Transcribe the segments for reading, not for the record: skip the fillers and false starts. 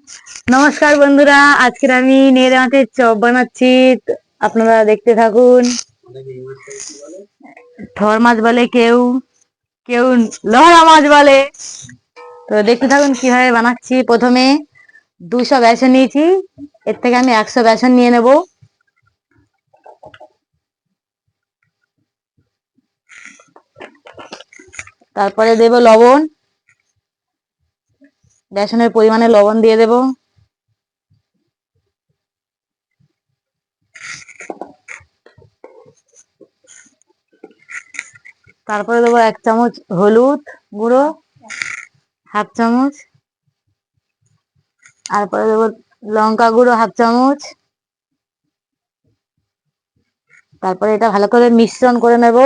নমস্কার বন্ধুরা, আজকে আমি নেড়ে মাছের চপ বানাচ্ছি। আপনারা দেখতে থাকুন। থর মাছ বলে কেউ, কেউ লহরা মাছ বলে। তো দেখতে থাকুন কিভাবে বানাচ্ছি। প্রথমে 200 বেসন নিয়েছি, এর থেকে আমি 100 বেসন নিয়ে নেব। তারপরে দেব লবণ, বেসনের পরিমাণে লবণ দিয়ে দেব। তারপরে দেবো 1 চামচ হলুদ গুঁড়ো, হাফ চামচ। তারপরে দেবো লঙ্কা গুঁড়ো হাফ চামচ। তারপরে এটা ভালো করে মিশ্রণ করে নেব।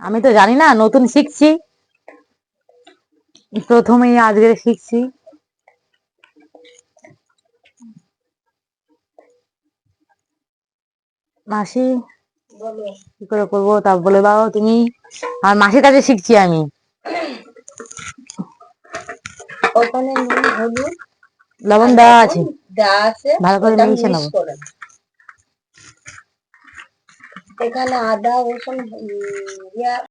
আমি তো জানি না, নতুন শিখছি, প্রথমেই আজকে শিখছি। মাসি কি করে করবো তা বলে দাও তুমি। আর মাসির কাছে শিখছি আমি। ওখানে নুন হলুদ লবণ আর দেওয়া লবণ আছে, দেওয়া আছে, ভালো করে ওটা মিশিয়ে মিক্স নেবো। করে নাও। এখানে আদা রসুন